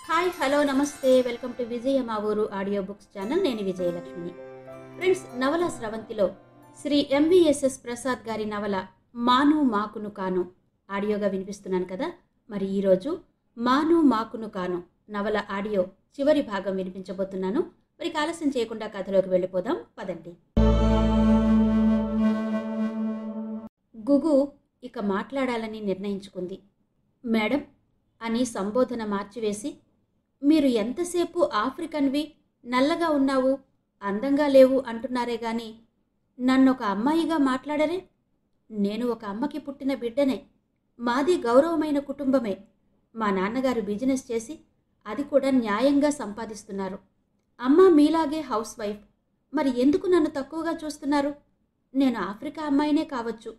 Hi hello నమస్తే welcome to విజయ మా ఊరు ఆడియో బుక్స్ ఛానల్. నేను విజయలక్ష్మిని. ఫ్రెండ్స్, నవల స్రవంతిలో శ్రీ ఎంవిఎస్ఎస్ ప్రసాద్ గారి నవల మాను మాకును కాను ఆడియోగా వినిపిస్తున్నాను కదా. మరి ఈరోజు మాను మాకును కాను నవల ఆడియో చివరి భాగం వినిపించబోతున్నాను. మరి ఆలస్యం చేయకుండా కథలోకి వెళ్ళిపోదాం పదండి. గుగు ఇక మాట్లాడాలని నిర్ణయించుకుంది. మేడం అని సంబోధన మార్చివేసి, మీరు ఎంతసేపు ఆఫ్రికన్వి, నల్లగా ఉన్నావు, అందంగా లేవు అంటున్నారే గాని నన్నొక అమ్మాయిగా మాట్లాడరే? నేను ఒక అమ్మకి పుట్టిన బిడ్డనే. మాది గౌరవమైన కుటుంబమే. మా నాన్నగారు బిజినెస్ చేసి అది కూడా న్యాయంగా సంపాదిస్తున్నారు. అమ్మ మీలాగే హౌస్ వైఫ్. మరి ఎందుకు నన్ను తక్కువగా చూస్తున్నారు? నేను ఆఫ్రికా అమ్మాయినే కావచ్చు,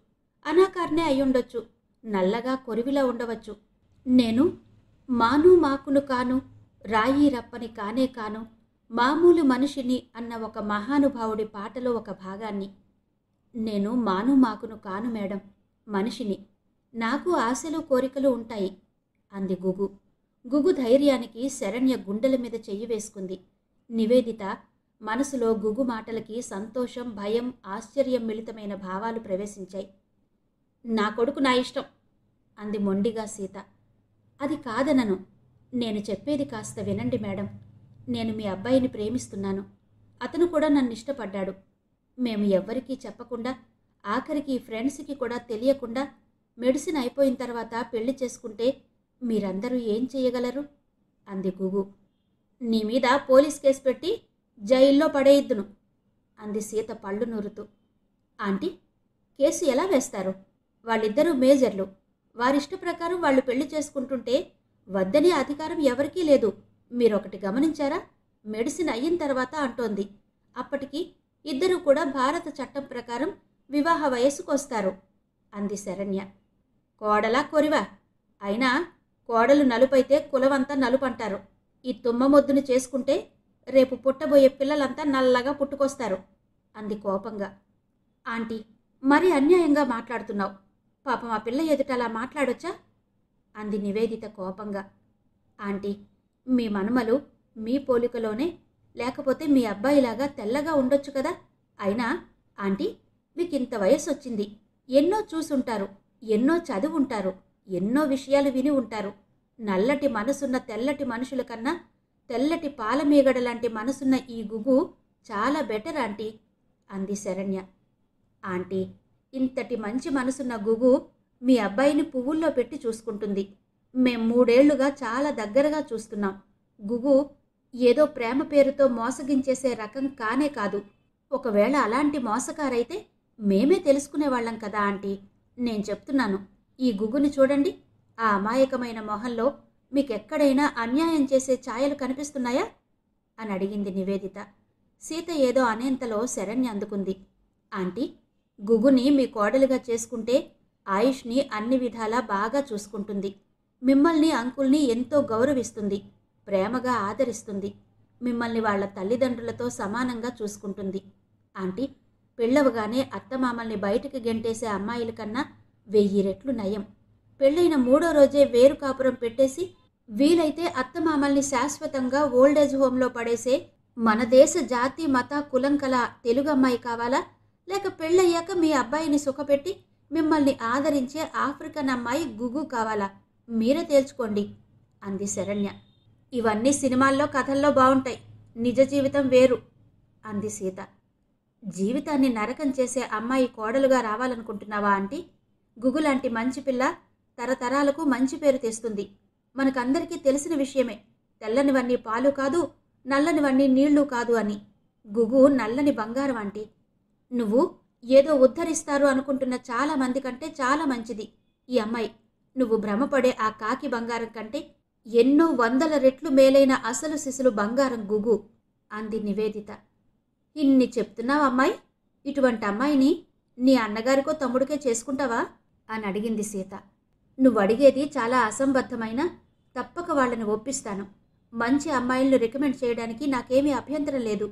అనాకారనే అయ్యుండొచ్చు, నల్లగా కొరివిలా ఉండవచ్చు. నేను మాను మాకును కాను, రాయి రప్పని కానే కాను, మామూలు మనిషిని అన్న ఒక మహానుభావుడి పాటలో ఒక భాగాన్ని. నేను మాను మాకును కాను మేడం, మనిషిని. నాకు ఆశలు కోరికలు ఉంటాయి అంది గుగు. గుగు ధైర్యానికి శరణ్య గుండెల మీద చెయ్యి వేసుకుంది. నివేదిత మనసులో గుగు మాటలకి సంతోషం, భయం, ఆశ్చర్యం మిళితమైన భావాలు ప్రవేశించాయి. నా కొడుకు నా ఇష్టం అంది మొండిగా సీత. అది కాదనను. నేను చెప్పేది కాస్త వినండి మేడం. నేను మీ అబ్బాయిని ప్రేమిస్తున్నాను. అతను కూడా నన్ను ఇష్టపడ్డాడు. మేము ఎవ్వరికీ చెప్పకుండా, ఆఖరికి ఫ్రెండ్స్కి కూడా తెలియకుండా మెడిసిన్ అయిపోయిన తర్వాత పెళ్లి చేసుకుంటే మీరందరూ ఏం చేయగలరు అంది గుగు. నీ మీద పోలీస్ కేసు పెట్టి జైల్లో పడేయిద్దును అంది సీత పళ్ళు నూరుతూ. ఆంటీ, కేసు ఎలా వేస్తారు? వాళ్ళిద్దరూ మేజర్లు. వారిష్ట ప్రకారం వాళ్ళు పెళ్లి చేసుకుంటుంటే వద్దనే అధికారం ఎవరికీ లేదు. మీరొకటి గమనించారా? మెడిసిన్ అయిన తర్వాత అంటోంది. అప్పటికి ఇద్దరూ కూడా భారత చట్టం ప్రకారం వివాహ వయస్సుకు వస్తారు అంది శరణ్య. కోడలా కొరివా? అయినా కోడలు నలుపైతే కులవంతా నలుపంటారు. ఈ తుమ్మమొద్దును చేసుకుంటే రేపు పుట్టబోయే పిల్లలంతా నల్లగా పుట్టుకొస్తారు అంది కోపంగా. ఆంటీ, మరీ అన్యాయంగా మాట్లాడుతున్నావు. పాపం ఆ పిల్ల ఎదుట అలా మాట్లాడొచ్చా అంది నివేదిత కోపంగా. ఆంటీ, మీ మనుమలు మీ పోలికలోనే, లేకపోతే మీ అబ్బాయిలాగా తెల్లగా ఉండొచ్చు కదా. అయినా ఆంటీ, మీకింత వయసు వచ్చింది, ఎన్నో చూసుంటారు, ఎన్నో చదువుంటారు, ఎన్నో విషయాలు విని ఉంటారు. నల్లటి మనసున్న తెల్లటి మనుషుల కన్నా తెల్లటి పాలమీగడ లాంటి మనసున్న ఈ గుగు చాలా బెటర్ ఆంటీ అంది శరణ్య. ఆంటీ, ఇంతటి మంచి మనసున్న గుగు మీ అబ్బాయిని పువ్వుల్లో పెట్టి చూసుకుంటుంది. మేం 3 ఏళ్లుగా చాలా దగ్గరగా చూస్తున్నాం. గుగు ఏదో ప్రేమ పేరుతో మోసగించేసే రకం కానే కాదు. ఒకవేళ అలాంటి మోసకారైతే మేమే తెలుసుకునేవాళ్ళం కదా ఆంటీ. నేను చెప్తున్నాను, ఈ గుగుని చూడండి. ఆ అమాయకమైన మొహంలో మీకెక్కడైనా అన్యాయం చేసే ఛాయలు కనిపిస్తున్నాయా అని అడిగింది నివేదిత. సీత ఏదో అనేంతలో శరణ్య అందుకుంది. ఆంటీ, గుగుని మీ కోడలుగా చేసుకుంటే ఆయుష్ని అన్ని విధాలా బాగా చూసుకుంటుంది. మిమ్మల్ని అంకుల్ని ఎంతో గౌరవిస్తుంది, ప్రేమగా ఆదరిస్తుంది. మిమ్మల్ని వాళ్ళ తల్లిదండ్రులతో సమానంగా చూసుకుంటుంది. ఆంటీ, పెళ్ళవగానే అత్తమామల్ని బయటికి గెంటేసే అమ్మాయిల కన్నా 1000 రెట్లు నయం. పెళ్ళైన 3వ రోజే వేరు కాపురం పెట్టేసి వీలైతే అత్తమామల్ని శాశ్వతంగా ఓల్డేజ్ హోంలో పడేసే మన దేశ జాతి మత కులం కల తెలుగు అమ్మాయి కావాలా, లేక పెళ్ళయ్యాక మీ అబ్బాయిని సుఖపెట్టి మిమ్మల్ని ఆదరించే ఆఫ్రికన్ అమ్మాయి గుగు కావాలా? మీరే తేల్చుకోండి అంది శరణ్య. ఇవన్నీ సినిమాల్లో కథల్లో బాగుంటాయి, నిజ జీవితం వేరు అంది సీత. జీవితాన్ని నరకం చేసే అమ్మాయి కోడలుగా రావాలనుకుంటున్నావా ఆంటీ? గుగు లాంటి మంచి పిల్ల తరతరాలకు మంచి పేరు తెస్తుంది. మనకందరికీ తెలిసిన విషయమే, తెల్లనివన్నీ పాలు కాదు, నల్లనివన్నీ నీళ్లు కాదు అని. గుగు నల్లని బంగారం ఆంటీ. నువ్వు ఏదో ఉద్ధరిస్తారు అనుకుంటున్న చాలా మంది కంటే చాలా మంచిది ఈ అమ్మాయి. నువ్వు భ్రమపడే ఆ కాకి బంగారం కంటే ఎన్నో 100 రెట్లు మేలైన అసలు సిసలు బంగారం గుగు అంది నివేదిత. ఇన్ని చెప్తున్నావు అమ్మాయి, ఇటువంటి అమ్మాయిని నీ అన్నగారికో తమ్ముడికే చేసుకుంటావా అని అడిగింది సీత. నువ్వు అడిగేది చాలా అసంబద్ధమైన, తప్పక వాళ్ళని ఒప్పిస్తాను. మంచి అమ్మాయిలను రికమెండ్ చేయడానికి నాకేమీ అభ్యంతరం లేదు.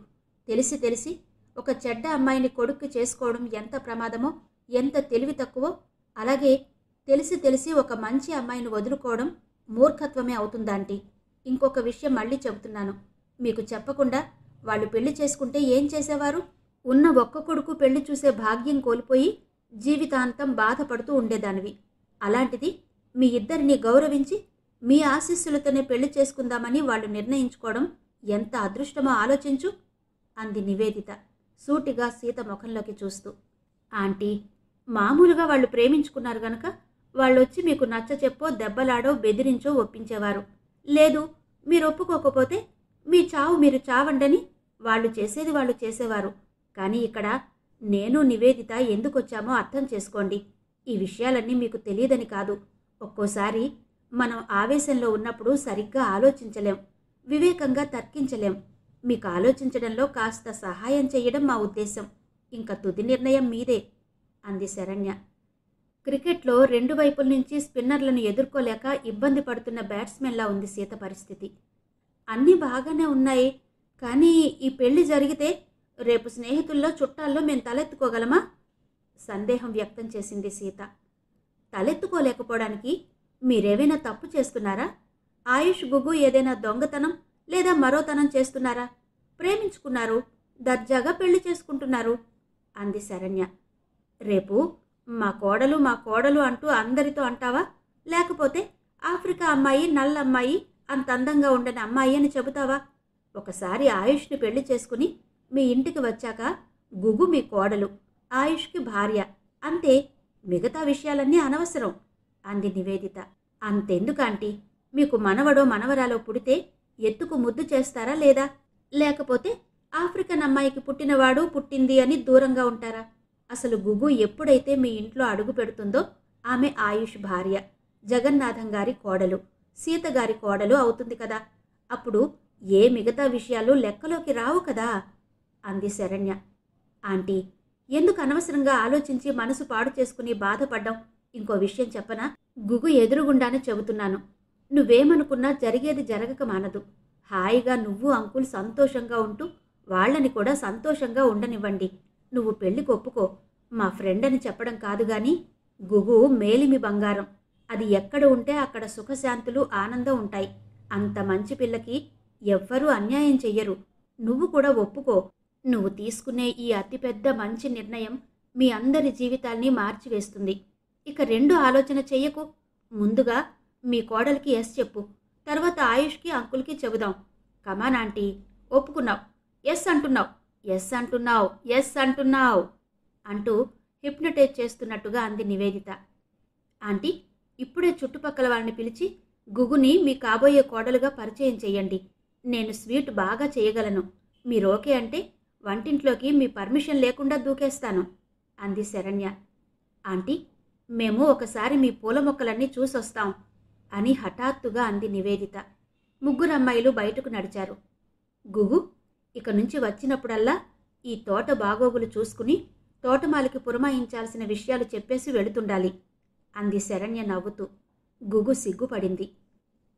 తెలిసి తెలిసి ఒక చెడ్డ అమ్మాయిని కొడుక్కి చేసుకోవడం ఎంత ప్రమాదమో, ఎంత తెలివి తక్కువో, అలాగే తెలిసి తెలిసి ఒక మంచి అమ్మాయిని వదులుకోవడం మూర్ఖత్వమే అవుతుందాంటీ. ఇంకొక విషయం మళ్ళీ చెబుతున్నాను. మీకు చెప్పకుండా వాళ్ళు పెళ్లి చేసుకుంటే ఏం చేసేవారు? ఉన్న ఒక్క కొడుకు పెళ్లి చూసే భాగ్యం కోల్పోయి జీవితాంతం బాధపడుతూ ఉండేదానివి. అలాంటిది మీ ఇద్దరిని గౌరవించి మీ ఆశీస్సులతోనే పెళ్లి చేసుకుందామని వాళ్ళు నిర్ణయించుకోవడం ఎంత అదృష్టమో ఆలోచించు అంది నివేదిత సూటిగా సీత ముఖంలోకి చూస్తూ. ఆంటీ, మామూలుగా వాళ్ళు ప్రేమించుకున్నారు గనుక వాళ్ళొచ్చి మీకు నచ్చ చెప్పో దెబ్బలాడో బెదిరించో ఒప్పించేవారు. లేదు, మీరు ఒప్పుకోకపోతే మీ చావు మీరు చావండని వాళ్ళు చేసేది వాళ్ళు చేసేవారు. కానీ ఇక్కడ నేను నివేదిత ఎందుకొచ్చామో అర్థం చేసుకోండి. ఈ విషయాలన్నీ మీకు తెలియదని కాదు. ఒక్కోసారి మనం ఆవేశంలో ఉన్నప్పుడు సరిగ్గా ఆలోచించలేం, వివేకంగా తర్కించలేం. మీకు ఆలోచించడంలో కాస్త సహాయం చేయడం మా ఉద్దేశం. ఇంకా తుది నిర్ణయం మీదే అంది శరణ్య. క్రికెట్లో రెండు వైపుల నుంచి స్పిన్నర్లను ఎదుర్కోలేక ఇబ్బంది పడుతున్న బ్యాట్స్మెన్లా ఉంది సీత పరిస్థితి. అన్నీ బాగానే ఉన్నాయి, కానీ ఈ పెళ్లి జరిగితే రేపు స్నేహితుల్లో చుట్టాల్లో మేం తలెత్తుకోగలమా? సందేహం వ్యక్తం చేసింది సీత. తలెత్తుకోలేకపోవడానికి మీరేమైనా తప్పు చేస్తున్నారా? ఆయుష్ గుగ్గు ఏదైనా దొంగతనం లేదా మరోతనం చేస్తున్నారా? ప్రేమించుకున్నారు, దర్జాగా పెళ్లి చేసుకుంటున్నారు అంది శరణ్య. రేపు మా కోడలు అంటూ అందరితో అంటావా? లేకపోతే ఆఫ్రికా అమ్మాయి నల్ల అమ్మాయి అంత అందంగా ఉండని అమ్మాయి అని చెబుతావా? ఒకసారి ఆయుష్ని పెళ్లి చేసుకుని మీ ఇంటికి వచ్చాక గుగు మీ కోడలు, ఆయుష్కి భార్య, అంతే. మిగతా విషయాలన్నీ అనవసరం అంది నివేదిత. అంతెందుకాంటీ, మీకు మనవడో మనవరాలో పుడితే ఎత్తుకు ముద్దు చేస్తారా లేదా? లేకపోతే ఆఫ్రికన్ అమ్మాయికి పుట్టినవాడు పుట్టింది అని దూరంగా ఉంటారా? అసలు గుగు ఎప్పుడైతే మీ ఇంట్లో అడుగు పెడుతుందో ఆమె ఆయుష్ భార్య, జగన్నాథం గారి కోడలు, సీత గారి కోడలు అవుతుంది కదా. అప్పుడు ఏ మిగతా విషయాలు లెక్కలోకి రావు కదా అంది శరణ్య. ఆంటీ, ఎందుకు అనవసరంగా ఆలోచించి మనసు పాడు చేసుకుని బాధపడ్డం? ఇంకో విషయం చెప్పనా? గుగు ఎదురుగుండానే చెబుతున్నాను. నువ్వేమనుకున్నా జరిగేది జరగక మానదు. హాయిగా నువ్వు అంకుల్ సంతోషంగా ఉంటూ వాళ్ళని కూడా సంతోషంగా ఉండనివ్వండి. నువ్వు పెళ్లికి ఒప్పుకో. మా ఫ్రెండ్ అని చెప్పడం కాదు గాని గుగు మేలిమి బంగారం. అది ఎక్కడ ఉంటే అక్కడ సుఖశాంతులు ఆనందం ఉంటాయి. అంత మంచి పిల్లకి ఎవ్వరూ అన్యాయం చెయ్యరు. నువ్వు కూడా ఒప్పుకో. నువ్వు తీసుకునే ఈ అతిపెద్ద మంచి నిర్ణయం మీ అందరి జీవితాల్ని మార్చివేస్తుంది. ఇక రెండు ఆలోచన చెయ్యకు. ముందుగా మీ కోడలికి ఎస్ చెప్పు, తర్వాత ఆయుష్కి అంకుల్కి చెబుదాం. కమాన్ ఆంటీ, ఒప్పుకున్నావు, ఎస్ అంటున్నావు, ఎస్ అంటున్నావు, ఎస్ అంటున్నావు అంటూ హిప్నటైజ్ చేస్తున్నట్టుగా అంది నివేదిత. ఆంటీ, ఇప్పుడే చుట్టుపక్కల వాళ్ళని పిలిచి గుగుని మీ కాబోయే కోడలుగా పరిచయం చెయ్యండి. నేను స్వీట్ బాగా చేయగలను. మీరు ఓకే అంటే వంటింట్లోకి మీ పర్మిషన్ లేకుండా దూకేస్తాను అంది శరణ్య. ఆంటీ, మేము ఒకసారి మీ పూల మొక్కలన్నీ చూసొస్తాం అని హఠాత్తుగా అంది నివేదిత. ముగ్గురు అమ్మాయిలు బయటకు నడిచారు. గుగు, ఇక నుంచి వచ్చినప్పుడల్లా ఈ తోట బాగోగులు చూసుకుని తోటమాలికి పురమాయించాల్సిన విషయాలు చెప్పేసి వెళుతుండాలి అంది శరణ్య నవ్వుతూ. గుగు సిగ్గుపడింది.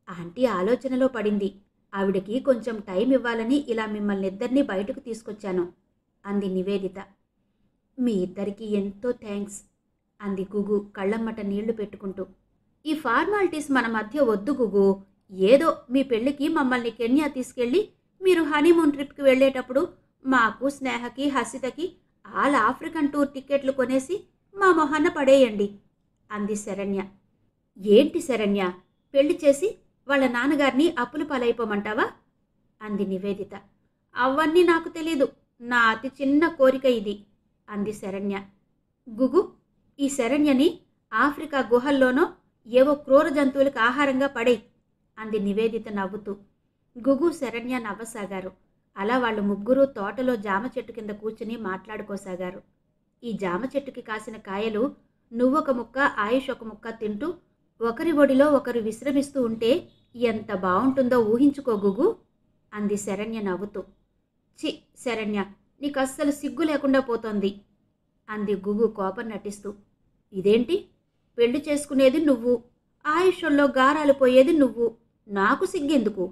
ఆంటీ ఆలోచనలో పడింది. ఆవిడకి కొంచెం టైం ఇవ్వాలని ఇలా మిమ్మల్ని ఇద్దరినీ బయటకు తీసుకొచ్చాను అంది నివేదిత. మీ ఇద్దరికీ ఎంతో థ్యాంక్స్ అంది గుగు కళ్ళమ్మట నీళ్లు పెట్టుకుంటూ. ఈ ఫార్మాలిటీస్ మన మధ్య వద్దు గుగు. ఏదో మీ పెళ్లికి మమ్మల్ని కెన్యా తీసుకెళ్ళి మీరు హనీమూన్ ట్రిప్కి వెళ్ళేటప్పుడు మాకు, స్నేహకి, హసితకి ఆల్ ఆఫ్రికన్ టూర్ టికెట్లు కొనేసి మా మొహాన్న పడేయండి అంది శరణ్య. ఏంటి శరణ్య, పెళ్లి చేసి వాళ్ళ నాన్నగారిని అప్పులు పాలైపోమంటావా అంది నివేదిత. అవన్నీ నాకు తెలీదు. నా అతి చిన్న కోరిక ఇది అంది శరణ్య. గుగు, ఈ శరణ్యని ఆఫ్రికా గుహల్లోనో ఏవో క్రూర జంతువులకు ఆహారంగా పడేయ్ అంది నివేదిత నవ్వుతూ. గుగు, శరణ్య నవ్వసాగారు. అలా వాళ్ళు ముగ్గురు తోటలో జామ చెట్టు కింద కూర్చుని మాట్లాడుకోసాగారు. ఈ జామ చెట్టుకి కాసిన కాయలు నువ్వొక ముక్క, ఆయుష్ ఒక ముక్క తింటూ ఒకరి ఒడిలో ఒకరు విశ్రమిస్తూ ఉంటే ఎంత బావుంటుందో ఊహించుకో గుగు అంది శరణ్య నవ్వుతూ. చి శరణ్య, నీకు అస్సలు సిగ్గు లేకుండా పోతోంది అంది గుగు కోపం నటిస్తూ. ఇదేంటి, పెళ్లి చేసుకునేది నువ్వు, ఆయుష్లో గారాలు పోయేది నువ్వు, నాకు సిగ్గెందుకు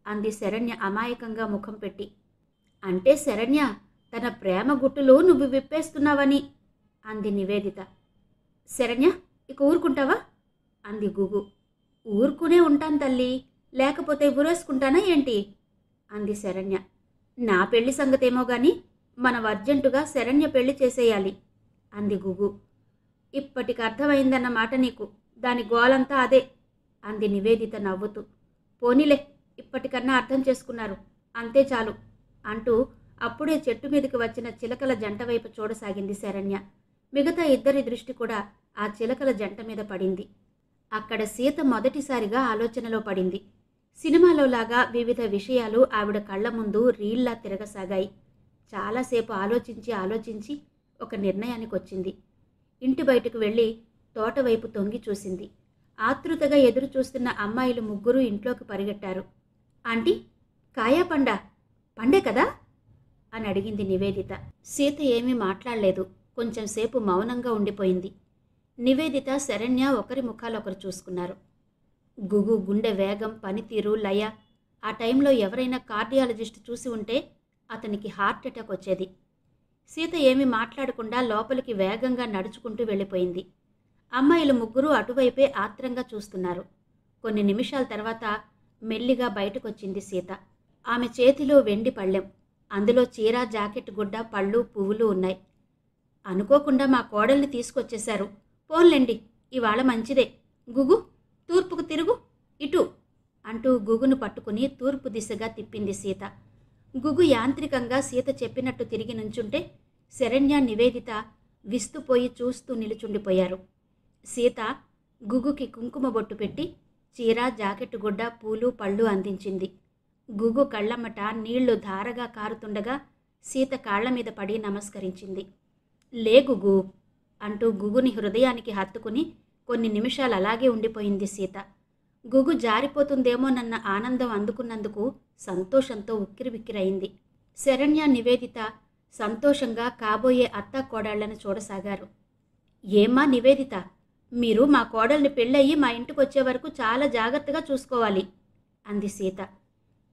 అంది శరణ్య అమాయకంగా ముఖం పెట్టి. అంటే శరణ్య, తన ప్రేమ గుట్టులు నువ్వు విప్పేస్తున్నావని అంది నివేదిత. శరణ్య, ఇక ఊరుకుంటావా అంది గుగు. ఊరుకునే ఉంటాను తల్లి, లేకపోతే ఉరేసుకుంటానా ఏంటి అంది శరణ్య. నా పెళ్లి సంగతేమో గాని మనం అర్జెంటుగా శరణ్య పెళ్లి చేసేయాలి అంది గుగు. ఇప్పటికి అర్థమైందన్నమాట నీకు, దాని గోలంతా అదే అంది నివేదిత నవ్వుతూ. పోనీలే, ఇప్పటికన్నా అర్థం చేసుకున్నారు, అంతే చాలు అంటూ అప్పుడే చెట్టు మీదకి వచ్చిన చిలకల జంట వైపు చూడసాగింది శరణ్య. మిగతా ఇద్దరి దృష్టి కూడా ఆ చిలకల జంట మీద పడింది. అక్కడ సీత మొదటిసారిగా ఆలోచనలో పడింది. సినిమాలో లాగా వివిధ విషయాలు ఆవిడ కళ్ల ముందు రీల్లా తిరగసాగాయి. చాలాసేపు ఆలోచించి ఒక నిర్ణయానికి వచ్చింది. ఇంటి బయటకు వెళ్ళి తోటవైపు తొంగి చూసింది. ఆతృతగా ఎదురు చూస్తున్న అమ్మాయిలు ముగ్గురు ఇంట్లోకి పరిగెట్టారు. ఆంటీ, కాయా పండా? పండే కదా అని అడిగింది నివేదిత. సీత ఏమీ మాట్లాడలేదు. కొంచెంసేపు మౌనంగా ఉండిపోయింది. నివేదిత, శరణ్య ఒకరి ముఖాలొకరు చూసుకున్నారు. గుగు గుండె వేగం, పనితీరు, లయ ఆ టైంలో ఎవరైనా కార్డియాలజిస్ట్ చూసి ఉంటే అతనికి హార్ట్ అటాక్ వచ్చేది. సీత ఏమీ మాట్లాడకుండా లోపలికి వేగంగా నడుచుకుంటూ వెళ్ళిపోయింది. అమ్మాయిలు ముగ్గురు అటువైపే ఆత్రంగా చూస్తున్నారు. కొన్ని నిమిషాల తర్వాత మెల్లిగా బయటకొచ్చింది సీత. ఆమె చేతిలో వెండి పళ్ళెం, అందులో చీర, జాకెట్, గుడ్డ, పళ్ళు, పువ్వులు ఉన్నాయి. అనుకోకుండా మా కోడల్ని తీసుకొచ్చేశారు. పోన్లేండి, ఇవాళ మంచిదే. గుగు, తూర్పుకు తిరుగు, ఇటు అంటూ గుగును పట్టుకుని తూర్పు దిశగా తిప్పింది సీత. గుగు యాంత్రికంగా సీత చెప్పినట్టు తిరిగి నుంచుంటే శరణ్య, నివేదిత విస్తుపోయి చూస్తూ నిలుచుండిపోయారు. సీత గుగుకి కుంకుమ బొట్టు పెట్టి చీర, జాకెట్, గుడ్డ, పూలు, పళ్ళు అందించింది. గుగు కళ్ళమ్మట నీళ్లు ధారగా కారుతుండగా సీత కాళ్ల మీద పడి నమస్కరించింది. లే గుగు అంటూ గుగుని హృదయానికి హత్తుకుని కొన్ని నిమిషాలు అలాగే ఉండిపోయింది సీత. గుగు జారిపోతుందేమోనన్న ఆనందం అందుకున్నందుకు సంతోషంతో ఉక్కిరిబిక్కిరైంది. శరణ్య, నివేదిత సంతోషంగా కాబోయే అత్తా కోడళ్లను చూడసాగారు. ఏమ్మా నివేదిత, మీరు మా కోడల్ని పెళ్ళయి మా ఇంటికొచ్చే వరకు చాలా జాగ్రత్తగా చూసుకోవాలి అంది సీత.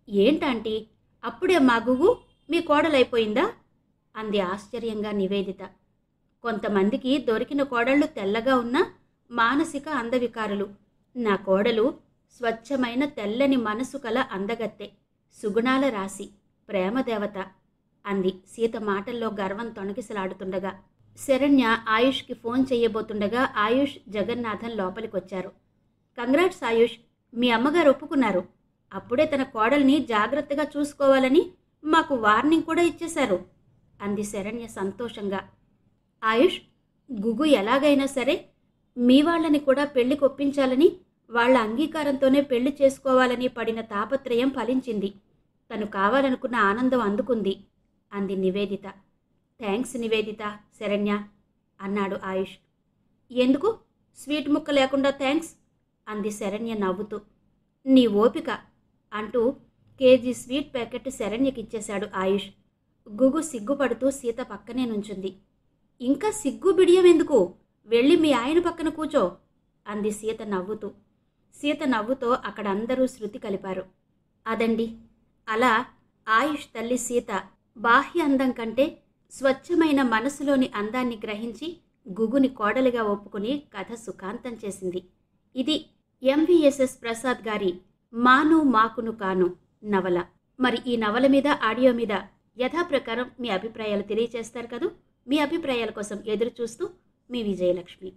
ఏంటంటీ, అప్పుడే మా గుగు మీ కోడలైపోయిందా అంది ఆశ్చర్యంగా నివేదిత. కొంతమందికి దొరికిన కోడళ్ళు తెల్లగా ఉన్న మానసిక అందవికారులు. నా కోడలు స్వచ్ఛమైన తెల్లని మనసు కల అందగత్తె, సుగుణాల రాశి, ప్రేమదేవత అంది సీత మాటల్లో గర్వం తొణకిసలాడుతుండగా. శరణ్య ఆయుష్కి ఫోన్ చెయ్యబోతుండగా ఆయుష్, జగన్నాథన్ లోపలికొచ్చారు. కంగ్రాట్స్ ఆయుష్, మీ అమ్మగారు ఒప్పుకున్నారు. అప్పుడే తన కోడల్ని జాగ్రత్తగా చూసుకోవాలని మాకు వార్నింగ్ కూడా ఇచ్చేశారు అంది శరణ్య సంతోషంగా. ఆయుష్, గుగు ఎలాగైనా సరే మీ వాళ్ళని కూడా పెళ్లికి ఒప్పించాలని, వాళ్ల అంగీకారంతోనే పెళ్లి చేసుకోవాలని పడిన తాపత్రయం ఫలించింది. తను కావాలనుకున్న ఆనందం అందుకుంది అంది నివేదిత. థ్యాంక్స్ నివేదిత, శరణ్య అన్నాడు ఆయుష్. ఎందుకు స్వీట్ ముక్క లేకుండా థ్యాంక్స్ అంది శరణ్య నవ్వుతూ. నీ ఓపిక అంటూ కేజీ స్వీట్ ప్యాకెట్ శరణ్యకిచ్చేశాడు ఆయుష్. గుగు సిగ్గుపడుతూ సీత పక్కనే నుంచుంది. ఇంకా సిగ్గు బిడియం ఎందుకు, వెళ్ళి మీ ఆయన పక్కన కూచో అంది సీత నవ్వుతూ. సీత నవ్వుతో అక్కడ అందరూ శృతి కలిపారు. అదండి, అలా ఆయుష్ తల్లి సీత బాహ్య అందం కంటే స్వచ్ఛమైన మనసులోని అందాన్ని గ్రహించి గుగుని కోడలిగా ఒప్పుకుని కథ సుఖాంతం చేసింది. ఇది ఎంవిఎస్ఎస్ ప్రసాద్ గారి మాను మాకును కాను నవల. మరి ఈ నవల మీద, ఆడియో మీద యథాప్రకారం మీ అభిప్రాయాలు తెలియచేస్తారు కదూ. మీ అభిప్రాయాల కోసం ఎదురు చూస్తూ మీ విజయలక్ష్మి.